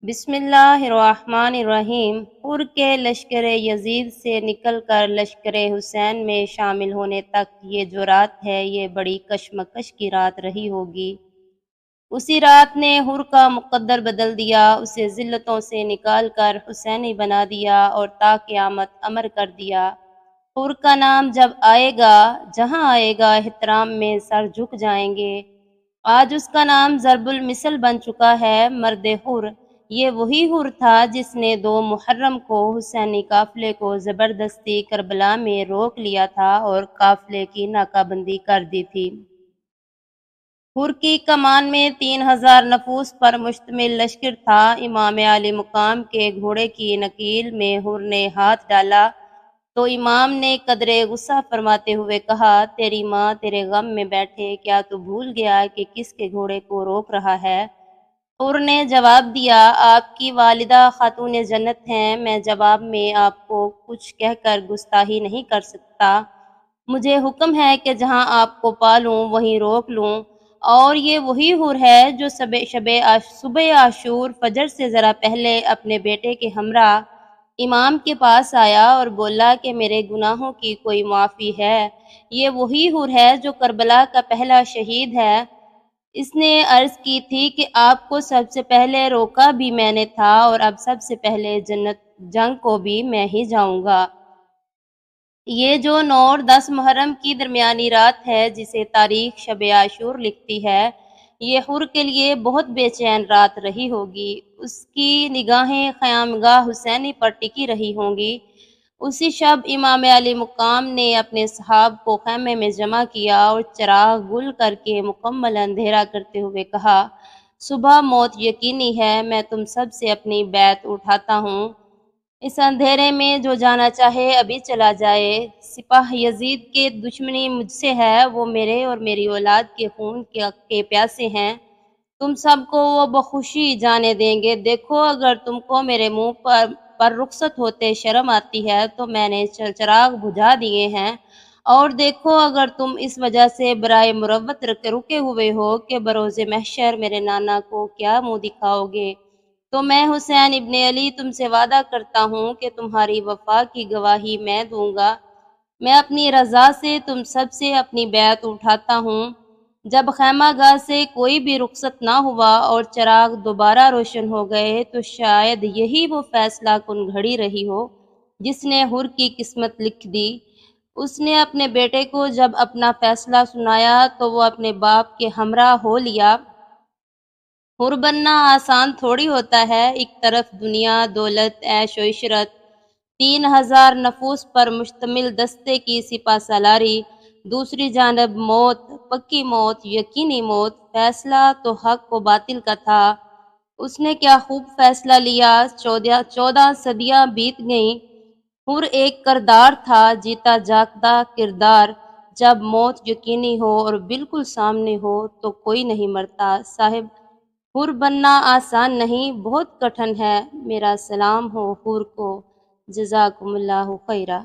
بسم اللہ الرحمن الرحیم۔ حر کے لشکر یزید سے نکل کر لشکر حسین میں شامل ہونے تک یہ جو رات ہے یہ بڑی کشمکش کی رات رہی ہوگی۔ اسی رات نے حر کا مقدر بدل دیا، اسے ذلتوں سے نکال کر حسینی بنا دیا اور تا قیامت امر کر دیا۔ حر کا نام جب آئے گا، جہاں آئے گا احترام میں سر جھک جائیں گے۔ آج اس کا نام ضرب المثل بن چکا ہے، مرد حر۔ یہ وہی حر تھا جس نے 2 محرم کو حسینی قافلے کو زبردستی کربلا میں روک لیا تھا اور قافلے کی ناکہ بندی کر دی تھی۔ حر کی کمان میں 3000 نفوس پر مشتمل لشکر تھا۔ امام علی مقام کے گھوڑے کی نکیل میں حر نے ہاتھ ڈالا تو امام نے قدرے غصہ فرماتے ہوئے کہا، تیری ماں تیرے غم میں بیٹھے، کیا تو بھول گیا کہ کس کے گھوڑے کو روک رہا ہے؟ حر نے جواب دیا، آپ کی والدہ خاتون جنت ہیں، میں جواب میں آپ کو کچھ کہہ کر گستاخی نہیں کر سکتا۔ مجھے حکم ہے کہ جہاں آپ کو پالوں وہیں روک لوں۔ اور یہ وہی حر ہے جو صبح عاشور فجر سے ذرا پہلے اپنے بیٹے کے ہمراہ امام کے پاس آیا اور بولا کہ میرے گناہوں کی کوئی معافی ہے۔ یہ وہی حر ہے جو کربلا کا پہلا شہید ہے۔ اس نے عرض کی تھی کہ آپ کو سب سے پہلے روکا بھی میں نے تھا اور اب سب سے پہلے جنگ کو بھی میں ہی جاؤں گا۔ یہ جو 9 اور 10 محرم کی درمیانی رات ہے جسے تاریخ شب عاشور لکھتی ہے، یہ حر کے لیے بہت بے چین رات رہی ہوگی۔ اس کی نگاہیں خیامگاہ حسینی پر ٹکی رہی ہوں گی۔ اسی شب امام علی مقام نے اپنے صحاب کو خیمے میں جمع کیا اور چراغ گل کر کے مکمل اندھیرا کرتے ہوئے کہا، صبح موت یقینی ہے، میں تم سب سے اپنی بیعت اٹھاتا ہوں۔ اس اندھیرے میں جو جانا چاہے ابھی چلا جائے۔ سپاہ یزید کے دشمنی مجھ سے ہے، وہ میرے اور میری اولاد کے خون کے پیاسے ہیں، تم سب کو وہ بخوشی جانے دیں گے۔ دیکھو اگر تم کو میرے منہ پر رخصت ہوتے شرم آتی ہے تو میں نے چراغ بجھا دیے ہیں، اور دیکھو اگر تم اس وجہ سے برائے مروت رکے ہوئے ہو کہ بروز محشر میرے نانا کو کیا منہ دکھاؤ گے، تو میں حسین ابن علی تم سے وعدہ کرتا ہوں کہ تمہاری وفا کی گواہی میں دوں گا۔ میں اپنی رضا سے تم سب سے اپنی بیعت اٹھاتا ہوں۔ جب خیمہ گاہ سے کوئی بھی رخصت نہ ہوا اور چراغ دوبارہ روشن ہو گئے تو شاید یہی وہ فیصلہ کن گھڑی رہی ہو جس نے حر کی قسمت لکھ دی۔ اس نے اپنے بیٹے کو جب اپنا فیصلہ سنایا تو وہ اپنے باپ کے ہمراہ ہو لیا۔ حر بننا آسان تھوڑی ہوتا ہے، ایک طرف دنیا، دولت، عیش و عشرت، 3000 نفوس پر مشتمل دستے کی سپہ سالاری، دوسری جانب موت، پکی موت، یقینی موت۔ فیصلہ تو حق و باطل کا تھا۔ اس نے کیا خوب فیصلہ لیا۔ 14 صدیاں بیت گئیں۔ حر ایک کردار تھا، جیتا جاگتا کردار۔ جب موت یقینی ہو اور بالکل سامنے ہو تو کوئی نہیں مرتا۔ صاحب، حر بننا آسان نہیں، بہت کٹھن ہے۔ میرا سلام ہو حر کو، جزاکم اللہ خیرہ۔